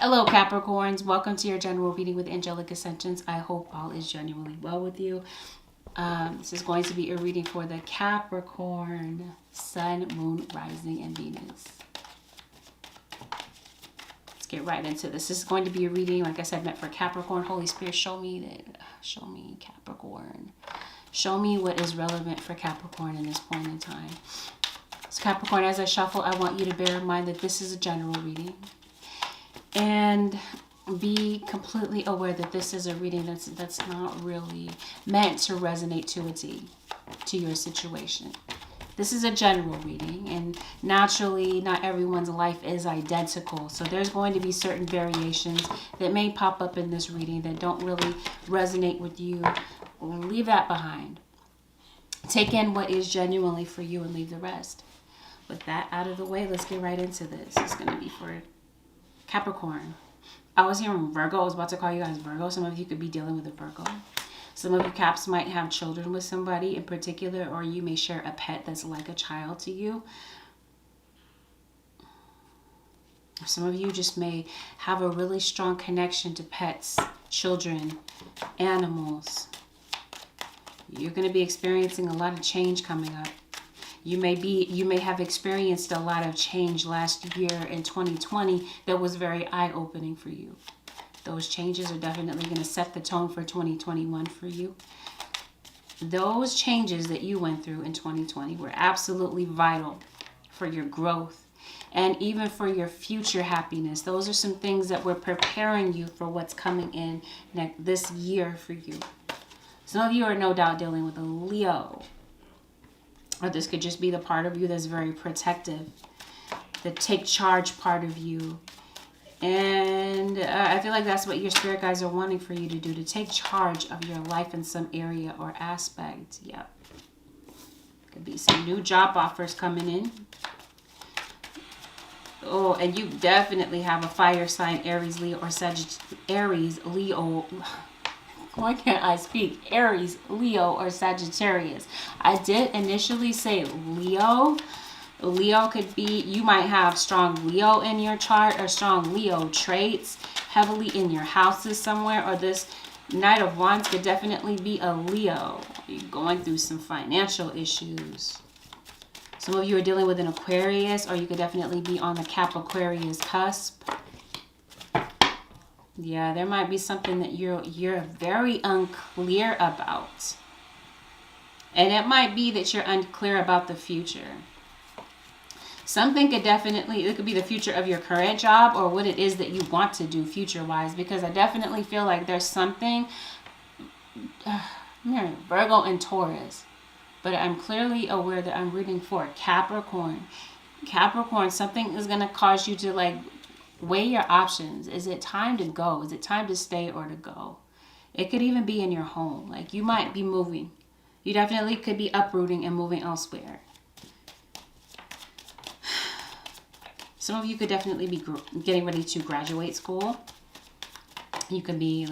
Hello, Capricorns. Welcome to your general reading with Angelic Ascensions. I hope all is genuinely well with you. This is going to be a reading for the Capricorn, Sun, Moon, Rising, and Venus. Let's get right into this. This is going to be a reading, like I said, meant for Capricorn. Holy Spirit, show me Capricorn. Show me what is relevant for Capricorn in this point in time. So Capricorn, as I shuffle, I want you to bear in mind that this is a general reading. And be completely aware that this is a reading that's not really meant to resonate to a T, to your situation. This is a general reading, and naturally not everyone's life is identical. So there's going to be certain variations that may pop up in this reading that don't really resonate with you. Leave that behind. Take in what is genuinely for you and leave the rest. With that out of the way, let's get right into this. It's going to be for Capricorn. I was hearing Virgo. I was about to call you guys Virgo. Some of you could be dealing with a Virgo. Some of you Caps might have children with somebody in particular, or you may share a pet that's like a child to you. Some of you just may have a really strong connection to pets, children, animals. You're going to be experiencing a lot of change coming up. You may have experienced a lot of change last year in 2020 that was very eye-opening for you. Those changes are definitely going to set the tone for 2021 for you. Those changes that you went through in 2020 were absolutely vital for your growth and even for your future happiness. Those are some things that were preparing you for what's coming in this year for you. Some of you are no doubt dealing with a Leo. Or this could just be the part of you that's very protective, the take charge part of you. And I feel like that's what your spirit guides are wanting for you to do, to take charge of your life in some area or aspect. Yep. Could be some new job offers coming in. Oh, and you definitely have a fire sign, Aries, Leo, or Aries, Leo. Why can't I speak? Aries, Leo, or Sagittarius. I did initially say Leo. Leo could be, you might have strong Leo in your chart or strong Leo traits heavily in your houses somewhere. Or this Knight of Wands could definitely be a Leo. You're going through some financial issues. Some of you are dealing with an Aquarius, or you could definitely be on the Cap-Aquarius cusp. Yeah, there might be something that you're very unclear about. And it might be that you're unclear about the future. Something could definitely, it could be the future of your current job or what it is that you want to do future-wise. Because I definitely feel like there's something, Virgo and Taurus. But I'm clearly aware that I'm reading for Capricorn. Capricorn, something is going to cause you to weigh your options. Is it time to go? Is it time to stay or to go? It could even be in your home. Like you might be moving. You definitely could be uprooting and moving elsewhere. Some of you could definitely be getting ready to graduate school. You could be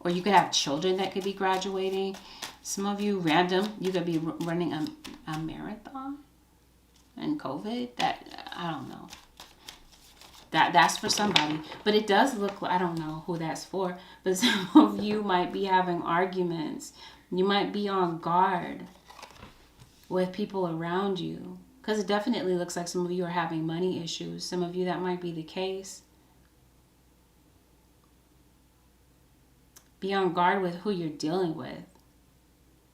or you could have children that could be graduating. Some of you random, you could be running a marathon and COVID. I don't know. That's for somebody, but it does look like, I don't know who that's for, but some of you might be having arguments. You might be on guard with people around you, because it definitely looks like some of you are having money issues. Some of you, that might be the case. Be on guard with who you're dealing with,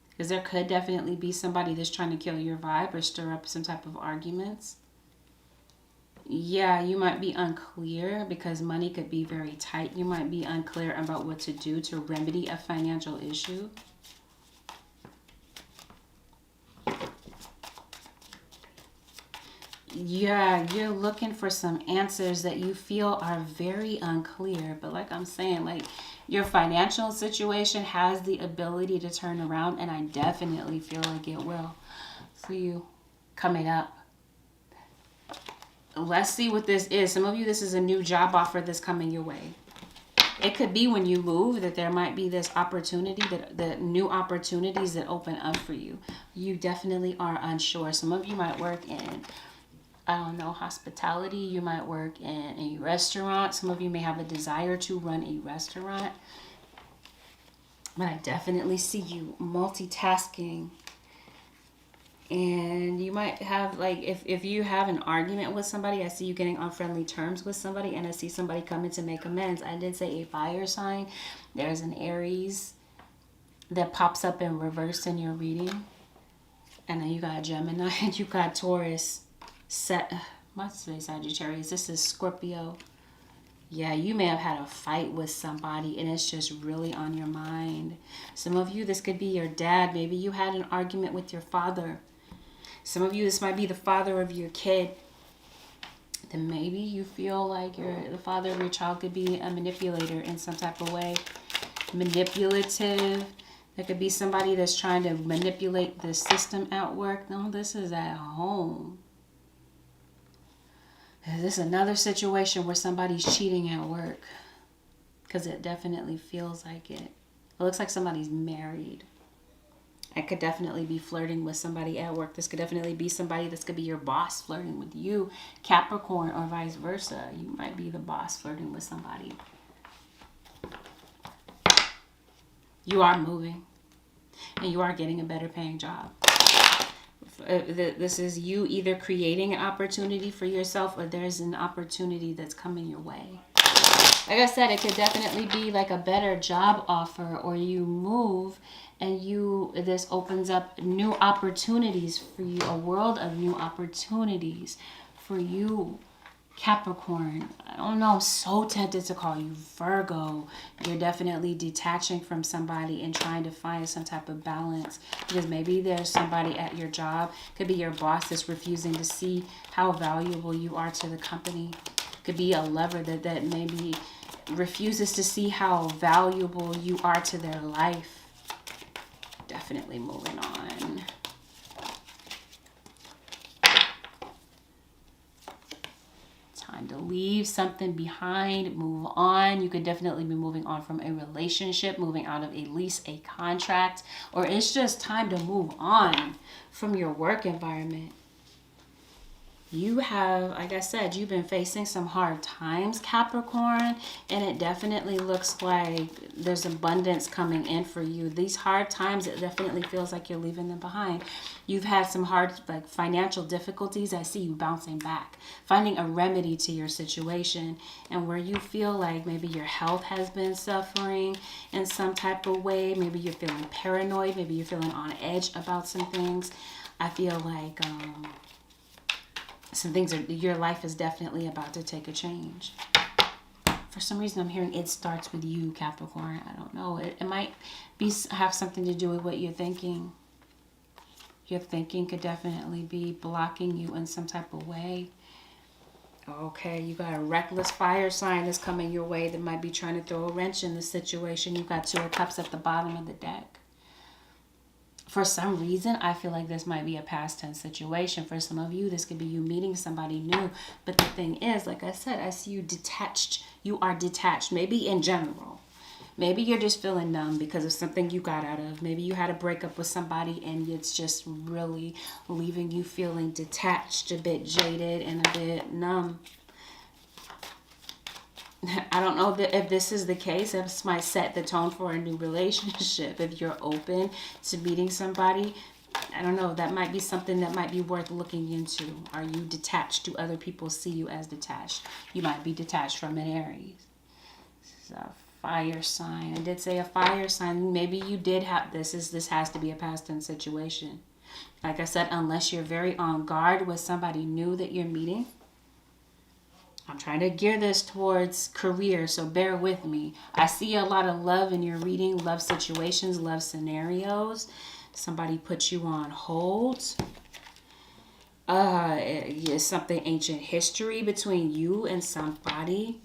because there could definitely be somebody that's trying to kill your vibe or stir up some type of arguments. Yeah, you might be unclear because money could be very tight. You might be unclear about what to do to remedy a financial issue. Yeah, you're looking for some answers that you feel are very unclear. But like I'm saying, your financial situation has the ability to turn around, and I definitely feel like it will for you coming up. Let's see what this is. Some of you, this is a new job offer that's coming your way. It could be when you move that there might be this opportunity, the new opportunities that open up for you. You definitely are unsure. Some of you might work in I don't know, hospitality. You might work in a restaurant. Some of you may have a desire to run a restaurant. But I definitely see you multitasking. And you might have, like, if you have an argument with somebody, I see you getting on friendly terms with somebody, and I see somebody coming to make amends. I did say a fire sign. There's an Aries that pops up in reverse in your reading. And then you got Gemini, and you got Taurus. What's today, Sagittarius? This is Scorpio. Yeah, you may have had a fight with somebody and it's just really on your mind. Some of you, this could be your dad. Maybe you had an argument with your father. Some of you, this might be the father of your kid. Then maybe you feel like the father of your child could be a manipulator in some type of way. Manipulative. There could be somebody that's trying to manipulate the system at work. No, this is at home. This is another situation where somebody's cheating at work. Because it definitely feels like it. It looks like somebody's married. I could definitely be flirting with somebody at work. This could definitely be somebody, this could be your boss flirting with you, Capricorn, or vice versa. You might be the boss flirting with somebody. You are moving. And you are getting a better paying job. This is you either creating an opportunity for yourself, or there's an opportunity that's coming your way. Like I said, it could definitely be like a better job offer, or you move and this opens up new opportunities for you, a world of new opportunities for you, Capricorn. I don't know, I'm so tempted to call you Virgo. You're definitely detaching from somebody and trying to find some type of balance, because maybe there's somebody at your job, could be your boss, that's refusing to see how valuable you are to the company. Could be a lover that maybe refuses to see how valuable you are to their life. Definitely moving on. Time to leave something behind, move on. You could definitely be moving on from a relationship, moving out of a lease, a contract, or it's just time to move on from your work environment. You have, like I said, you've been facing some hard times, Capricorn, and it definitely looks like there's abundance coming in for you. These hard times, it definitely feels like you're leaving them behind. You've had some hard, like, financial difficulties. I see you bouncing back, finding a remedy to your situation, and where you feel like maybe your health has been suffering in some type of way. Maybe you're feeling paranoid. Maybe you're feeling on edge about some things. I feel like some things your life is definitely about to take a change. For some reason, I'm hearing it starts with you, Capricorn. I don't know. It might have something to do with what you're thinking. Your thinking could definitely be blocking you in some type of way. Okay, you got a reckless fire sign that's coming your way that might be trying to throw a wrench in the situation. You've got 2 of Cups at the bottom of the deck. For some reason, I feel like this might be a past tense situation. For some of you, this could be you meeting somebody new. But the thing is, like I said, I see you detached. You are detached. Maybe in general. Maybe you're just feeling numb because of something you got out of. Maybe you had a breakup with somebody and it's just really leaving you feeling detached, a bit jaded, and a bit numb. I don't know if this is the case. This might set the tone for a new relationship. If you're open to meeting somebody, I don't know. That might be something that might be worth looking into. Are you detached? Do other people see you as detached? You might be detached from an Aries. This is a fire sign. I did say a fire sign. Maybe you did have this. This has to be a past tense situation. Like I said, unless you're very on guard with somebody new that you're meeting. I'm trying to gear this towards career, so bear with me. I see a lot of love in your reading, love situations, love scenarios. Somebody put you on hold. Is something ancient history between you and somebody.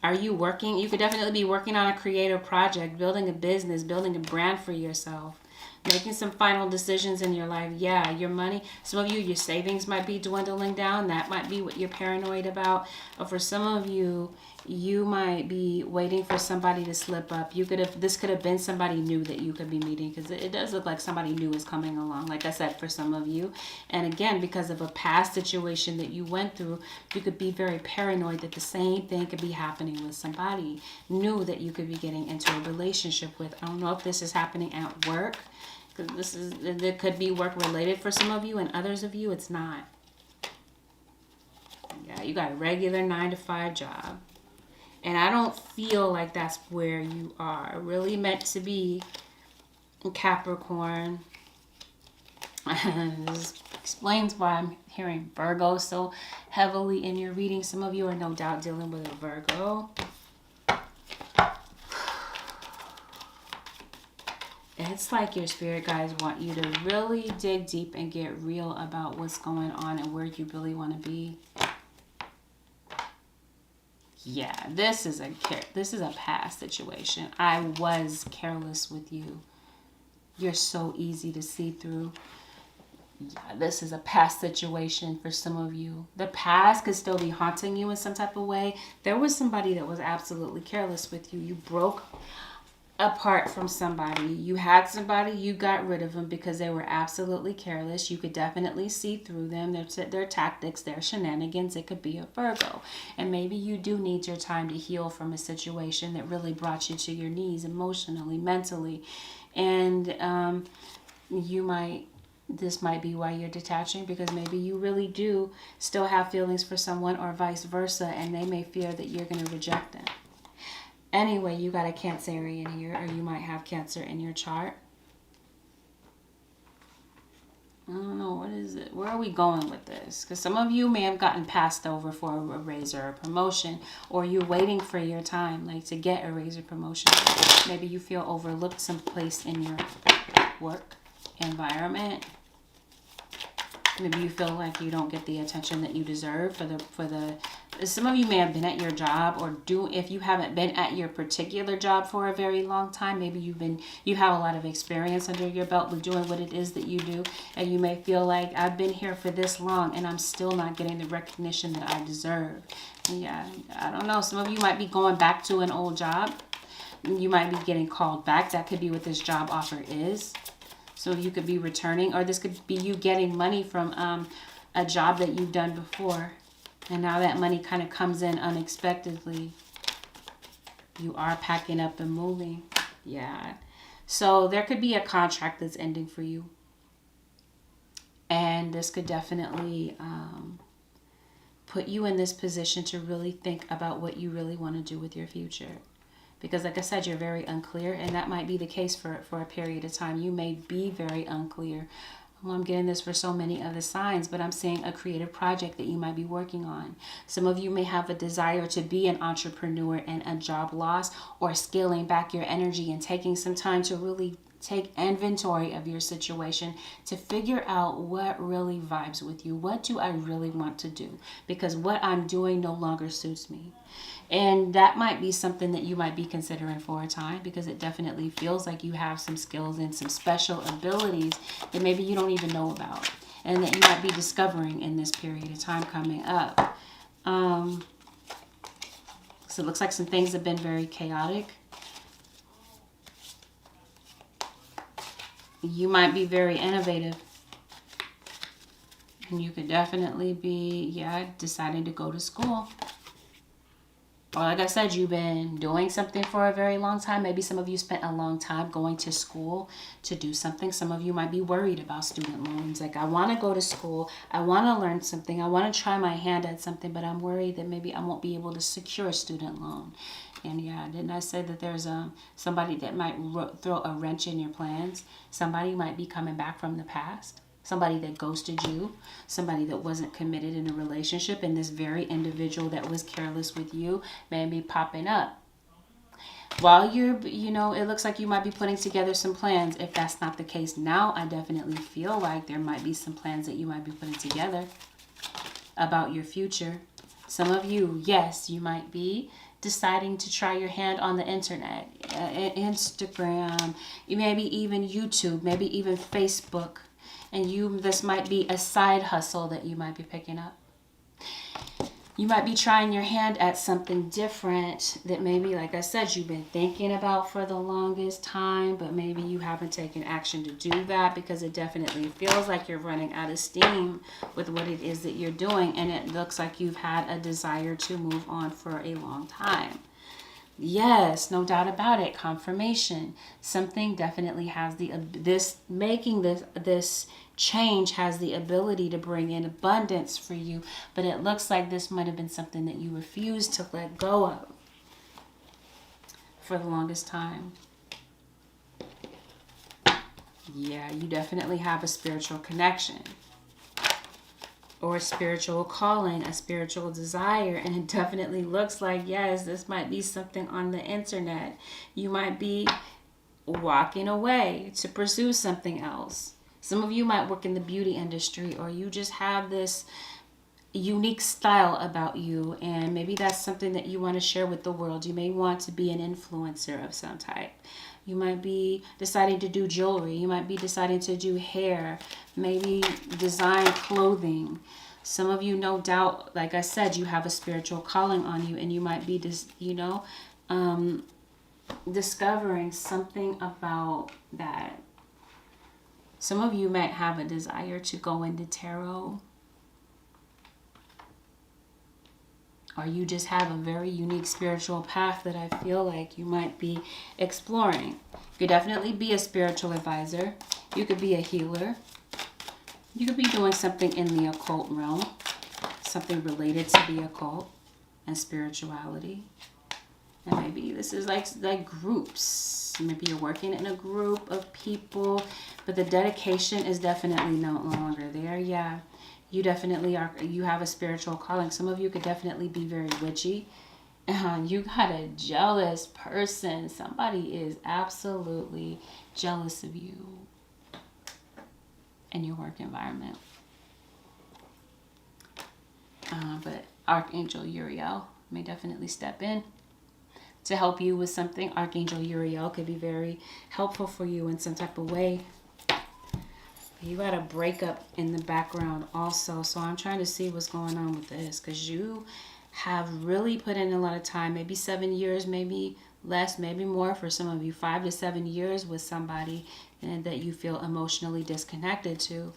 Are you working? You could definitely be working on a creative project, building a business, building a brand for yourself. Making some final decisions in your life. Yeah, your money. Some of you, your savings might be dwindling down. That might be what you're paranoid about. Or for some of you, you might be waiting for somebody to slip up. This could have been somebody new that you could be meeting, because it does look like somebody new is coming along, like I said, for some of you. And again, because of a past situation that you went through, you could be very paranoid that the same thing could be happening with somebody new that you could be getting into a relationship with. I don't know if this is happening at work, because there could be work related for some of you, and others of you it's not. Yeah, you got a regular 9-to-5 job. And I don't feel like that's where you are really meant to be, Capricorn. This explains why I'm hearing Virgo so heavily in your reading. Some of you are no doubt dealing with a Virgo. It's like your spirit guides want you to really dig deep and get real about what's going on and where you really want to be. Yeah, this is a past situation. I was careless with you. You're so easy to see through. Yeah, this is a past situation for some of you. The past could still be haunting you in some type of way. There was somebody that was absolutely careless with you. You broke apart from somebody. You had somebody, you got rid of them because they were absolutely careless. You could definitely see through them, their tactics, their shenanigans. It could be a Virgo. And maybe you do need your time to heal from a situation that really brought you to your knees emotionally, mentally. And this might be why you're detaching, because maybe you really do still have feelings for someone, or vice versa, and they may fear that you're going to reject them. Anyway, you got a Cancerian here, or you might have Cancer in your chart. I don't know, what is it? Where are we going with this? Because some of you may have gotten passed over for a raise or a promotion, or you're waiting for your time, like to get a raise or promotion. Maybe you feel overlooked someplace in your work environment. Maybe you feel like you don't get the attention that you deserve for the. Some of you may have been at your job, or if you haven't been at your particular job for a very long time, maybe you have a lot of experience under your belt with doing what it is that you do, and you may feel like, I've been here for this long and I'm still not getting the recognition that I deserve. Yeah, I don't know. Some of you might be going back to an old job. You might be getting called back. That could be what this job offer is. So you could be returning, or this could be you getting money from a job that you've done before. And now that money kind of comes in unexpectedly. You are packing up and moving. Yeah. So there could be a contract that's ending for you. And this could definitely put you in this position to really think about what you really want to do with your future. Because like I said, you're very unclear, and that might be the case for a period of time. You may be very unclear. Well, I'm getting this for so many other signs, but I'm seeing a creative project that you might be working on. Some of you may have a desire to be an entrepreneur and a job loss, or scaling back your energy and taking some time to really take inventory of your situation to figure out what really vibes with you. What do I really want to do? Because what I'm doing no longer suits me. And that might be something that you might be considering for a time, because it definitely feels like you have some skills and some special abilities that maybe you don't even know about, and that you might be discovering in this period of time coming up. So it looks like some things have been very chaotic. You might be very innovative. And you could definitely be, deciding to go to school. Or like I said, you've been doing something for a very long time. Maybe some of you spent a long time going to school to do something. Some of you might be worried about student loans. Like, I want to go to school. I want to learn something. I want to try my hand at something, but I'm worried that maybe I won't be able to secure a student loan. And yeah, didn't I say that there's somebody that might throw a wrench in your plans? Somebody might be coming back from the past. Somebody that ghosted you, somebody that wasn't committed in a relationship, and this very individual that was careless with you may be popping up. While you're, it looks like you might be putting together some plans. If that's not the case now, I definitely feel like there might be some plans that you might be putting together about your future. Some of you, yes, you might be deciding to try your hand on the internet, Instagram, maybe even YouTube, maybe even Facebook. And this might be a side hustle that you might be picking up. You might be trying your hand at something different that maybe, like I said, you've been thinking about for the longest time, but maybe you haven't taken action to do that because it definitely feels like you're running out of steam with what it is that you're doing, and it looks like you've had a desire to move on for a long time. Yes, no doubt about it. Confirmation. Something definitely has this change has the ability to bring in abundance for you, but it looks like this might have been something that you refused to let go of for the longest time. Yeah, you definitely have a spiritual connection or a spiritual calling, a spiritual desire, and it definitely looks like, yes, this might be something on the internet. You might be walking away to pursue something else. Some of you might work in the beauty industry, or you just have this unique style about you, and maybe that's something that you want to share with the world. You may want to be an influencer of some type. You might be deciding to do jewelry. You might be deciding to do hair, maybe design clothing. Some of you, no doubt, like I said, you have a spiritual calling on you, and you might be discovering something about that. Some of you might have a desire to go into tarot, or you just have a very unique spiritual path that I feel like you might be exploring. You could definitely be a spiritual advisor. You could be a healer. You could be doing something in the occult realm, something related to the occult and spirituality. And maybe this is like groups. Maybe you're working in a group of people, but the dedication is definitely no longer there. Yeah, you definitely are. You have a spiritual calling. Some of you could definitely be very witchy. You got a jealous person. Somebody is absolutely jealous of you in your work environment. But Archangel Uriel may definitely step in to help you with something. Archangel Uriel could be very helpful for you in some type of way. You got a breakup in the background also. So I'm trying to see what's going on with this, because you have really put in a lot of time, maybe 7 years, maybe less, maybe more for some of you, 5 to 7 years with somebody and that you feel emotionally disconnected to.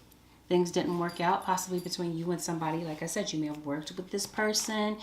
Things didn't work out possibly between you and somebody. Like I said, you may have worked with this person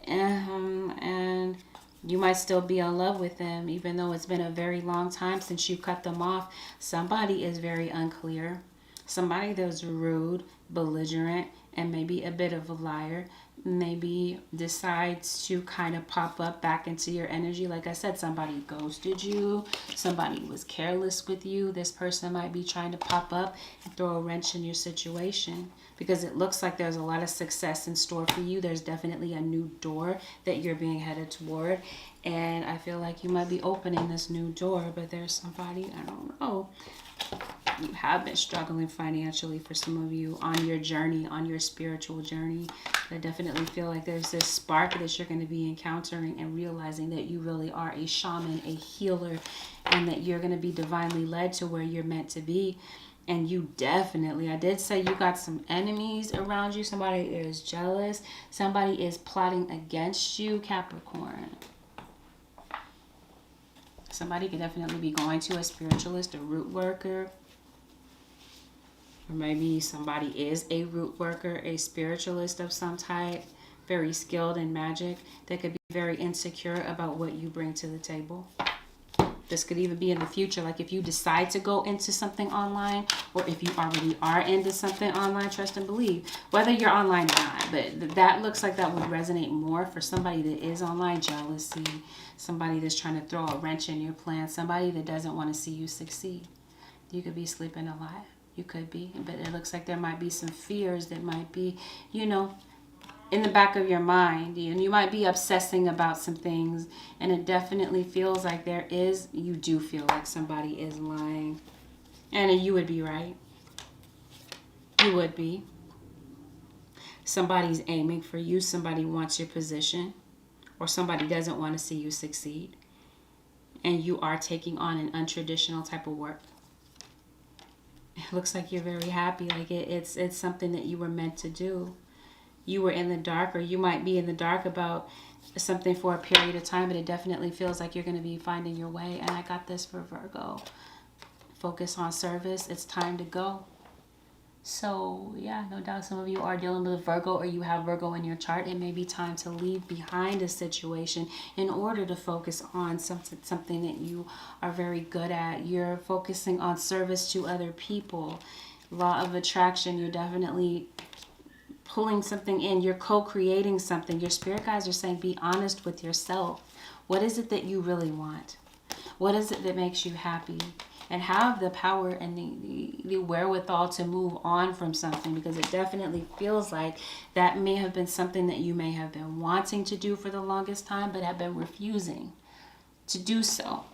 and you might still be in love with them, even though it's been a very long time since you cut them off. Somebody is very unclear. Somebody that's rude, belligerent, and maybe a bit of a liar, maybe decides to kind of pop up back into your energy. Like I said, somebody ghosted you. Somebody was careless with you. This person might be trying to pop up and throw a wrench in your situation, because it looks like there's a lot of success in store for you. There's definitely a new door that you're being headed toward. And I feel like you might be opening this new door, but there's somebody, I don't know. You have been struggling financially for some of you on your journey, on your spiritual journey. I definitely feel like there's this spark that you're going to be encountering and realizing that you really are a shaman, a healer, and that you're going to be divinely led to where you're meant to be. And you definitely, I did say you got some enemies around you. Somebody is jealous. Somebody is plotting against you, Capricorn. Somebody could definitely be going to a spiritualist, a root worker. Or maybe somebody is a root worker, a spiritualist of some type, very skilled in magic. They could be very insecure about what you bring to the table. This could even be in the future, like if you decide to go into something online, or if you already are into something online, trust and believe, whether you're online or not. But that looks like that would resonate more for somebody that is online. Jealousy, somebody that's trying to throw a wrench in your plan, somebody that doesn't want to see you succeed. You could be sleeping a lot. You could be, but it looks like there might be some fears that might be, in the back of your mind, and you might be obsessing about some things, and it definitely feels like you do feel like somebody is lying, and you would be right. You would be. Somebody's aiming for you. Somebody wants your position, or somebody doesn't want to see you succeed. And you are taking on an untraditional type of work. It looks like you're very happy. Like it's something that you were meant to do. You were in the dark, or you might be in the dark about something for a period of time, but it definitely feels like you're going to be finding your way. And I got this for Virgo. Focus on service. It's time to go. So yeah, no doubt some of you are dealing with Virgo, or you have Virgo in your chart. It may be time to leave behind a situation in order to focus on something that you are very good at. You're focusing on service to other people. Law of attraction, you're definitely pulling something in. You're co-creating something. Your spirit guides are saying be honest with yourself. What is it that you really want? What is it that makes you happy? And have the power and the wherewithal to move on from something, because it definitely feels like that may have been something that you may have been wanting to do for the longest time, but have been refusing to do so.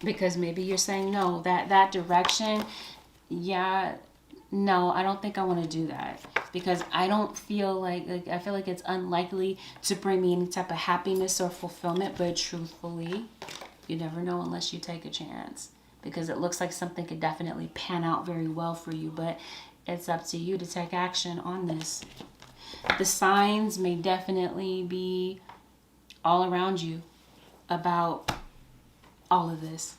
Because maybe you're saying, no, that direction, yeah, no, I don't think I want to do that, because I don't feel like I feel like it's unlikely to bring me any type of happiness or fulfillment. But truthfully, you never know unless you take a chance, because it looks like something could definitely pan out very well for you, but it's up to you to take action on this. The signs may definitely be all around you about all of this,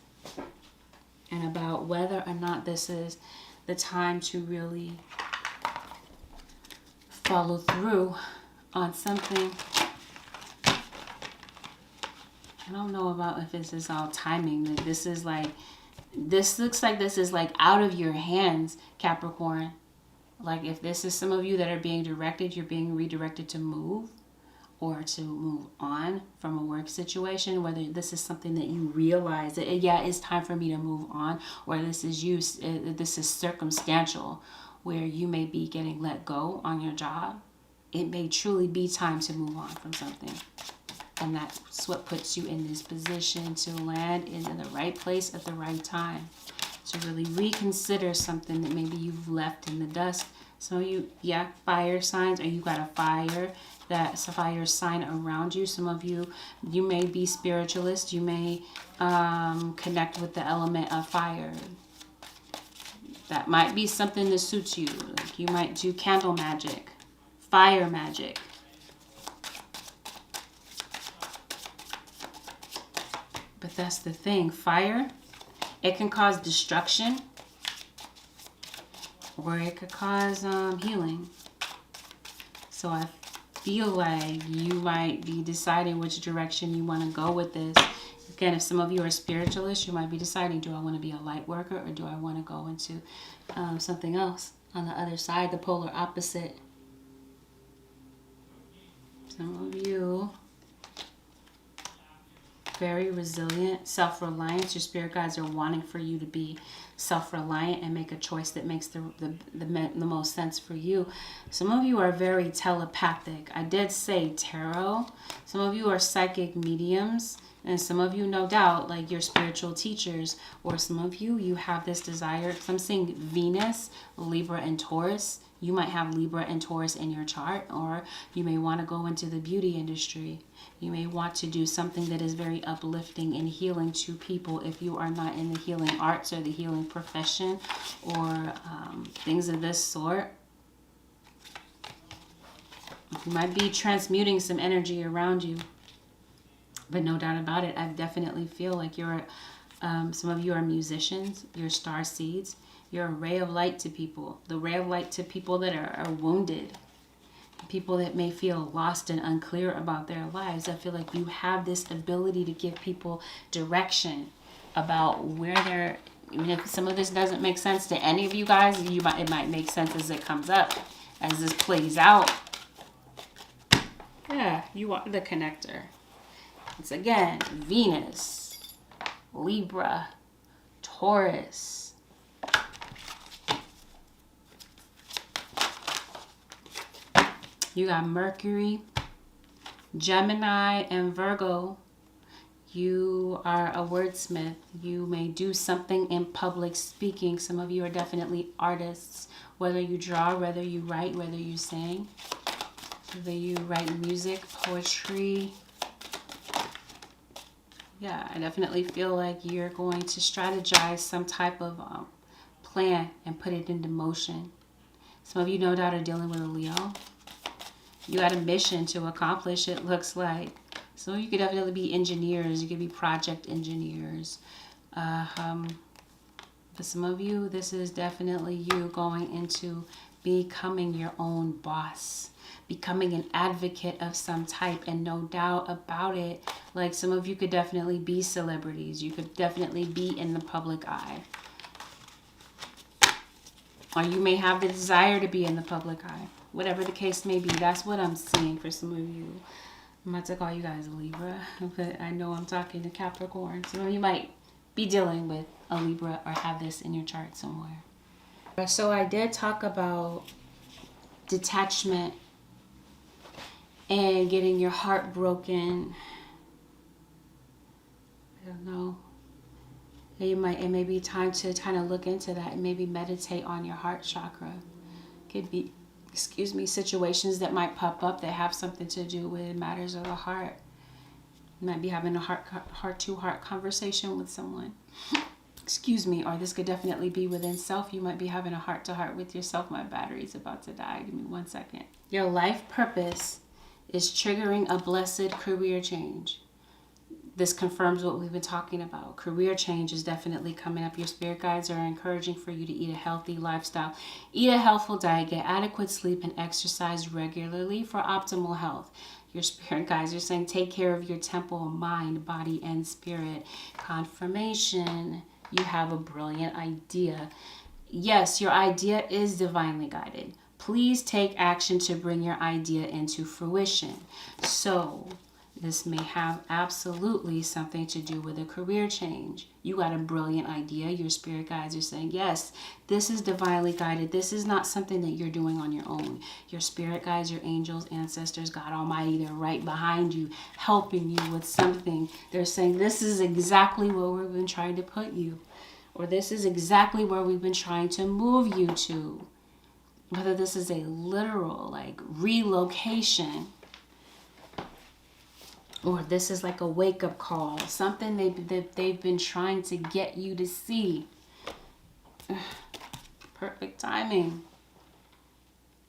and about whether or not this is the time to really follow through on something. I don't know about if this is all timing. Like this looks like this is like out of your hands, Capricorn. Like if this is some of you that are being directed, you're being redirected to move or to move on from a work situation, whether this is something that you realize that, yeah, it's time for me to move on, or this is circumstantial, where you may be getting let go on your job. It may truly be time to move on from something. And that's what puts you in this position to land in the right place at the right time. To really reconsider something that maybe you've left in the dust. Some of you, yeah, fire signs, or you got a fire, that's a fire sign around you. Some of you, you may be spiritualist. You may connect with the element of fire. That might be something that suits you. Like you might do candle magic, fire magic. But that's the thing. Fire, it can cause destruction, or it could cause healing. So I feel like you might be deciding which direction you want to go with this. Again, if some of you are spiritualists, you might be deciding, do I want to be a light worker, or do I want to go into something else on the other side, the polar opposite. Some of you, very resilient, self-reliance. Your spirit guides are wanting for you to be self-reliant and make a choice that makes the most sense for you. Some of you are very telepathic. I did say tarot. Some of you are psychic mediums, and some of you, no doubt, like your spiritual teachers, or some of you, you have this desire. I'm seeing Venus, Libra, and Taurus. You might have Libra and Taurus in your chart, or you may want to go into the beauty industry. You may want to do something that is very uplifting and healing to people if you are not in the healing arts or the healing profession, or things of this sort. You might be transmuting some energy around you. But no doubt about it, I definitely feel like you're, some of you are musicians, you're star seeds. You're a ray of light to people. The ray of light to people that are wounded. People that may feel lost and unclear about their lives. I feel like you have this ability to give people direction about where they're, even if some of this doesn't make sense to any of you guys, it might make sense as it comes up, as this plays out. Yeah, you are the connector. It's again, Venus, Libra, Taurus. You got Mercury, Gemini, and Virgo. You are a wordsmith. You may do something in public speaking. Some of you are definitely artists. Whether you draw, whether you write, whether you sing. Whether you write music, poetry. Yeah, I definitely feel like you're going to strategize some type of plan and put it into motion. Some of you no doubt are dealing with a Leo. You had a mission to accomplish, it looks like. So you could definitely be engineers. You could be project engineers. For some of you, this is definitely you going into becoming your own boss, becoming an advocate of some type, and no doubt about it, like some of you could definitely be celebrities. You could definitely be in the public eye. Or you may have the desire to be in the public eye. Whatever the case may be, that's what I'm seeing for some of you. I'm about to call you guys a Libra, but I know I'm talking to Capricorn. Some of you might be dealing with a Libra or have this in your chart somewhere. So I did talk about detachment and getting your heart broken. I don't know. It may be time to kind of look into that and maybe meditate on your heart chakra. Could be, situations that might pop up that have something to do with matters of the heart. You might be having a heart-to-heart conversation with someone. Or this could definitely be within self. You might be having a heart-to-heart with yourself. My battery's about to die. Give me 1 second. Your life purpose is triggering a blessed career change. This confirms what we've been talking about. Career change is definitely coming up. Your spirit guides are encouraging for you to eat a healthy lifestyle. Eat a healthful diet, get adequate sleep, and exercise regularly for optimal health. Your spirit guides are saying take care of your temple, mind, body, and spirit. Confirmation. You have a brilliant idea. Yes, your idea is divinely guided. Please take action to bring your idea into fruition. So this may have absolutely something to do with a career change. You got a brilliant idea. Your spirit guides are saying, yes, this is divinely guided. This is not something that you're doing on your own. Your spirit guides, your angels, ancestors, God Almighty, they're right behind you, helping you with something. They're saying, this is exactly where we've been trying to put you. Or this is exactly where we've been trying to move you to. Whether this is a literal, like, relocation, or this is like a wake-up call, something they've been trying to get you to see. Perfect timing.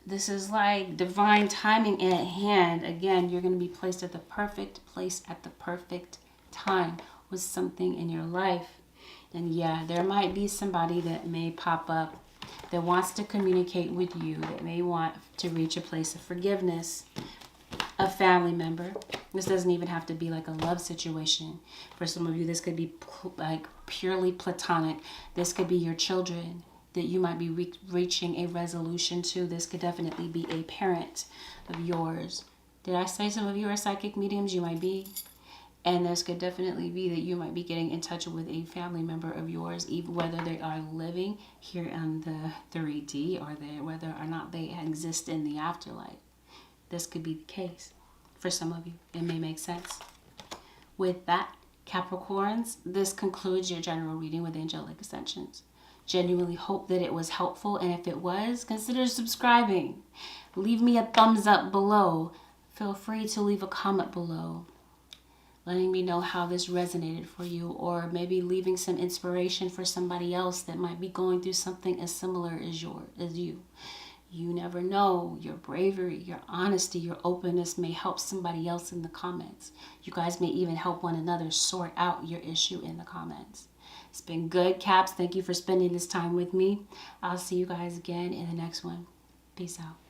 This is like divine timing at hand. Again, you're going to be placed at the perfect place at the perfect time with something in your life. And yeah, there might be somebody that may pop up that wants to communicate with you, that may want to reach a place of forgiveness. A family member. This doesn't even have to be like a love situation. For some of you, this could be like purely platonic. This could be your children that you might be reaching a resolution to. This could definitely be a parent of yours. Did I say some of you are psychic mediums? You might be. And this could definitely be that you might be getting in touch with a family member of yours, even whether they are living here on the 3D or whether or not they exist in the afterlife. This could be the case for some of you. It may make sense. With that, Capricorns, this concludes your general reading with Angelic Ascensions. Genuinely hope that it was helpful, and if it was, consider subscribing. Leave me a thumbs up below. Feel free to leave a comment below, letting me know how this resonated for you, or maybe leaving some inspiration for somebody else that might be going through something as similar as you. You never know. Your bravery, your honesty, your openness may help somebody else in the comments. You guys may even help one another sort out your issue in the comments. It's been good, Caps. Thank you for spending this time with me. I'll see you guys again in the next one. Peace out.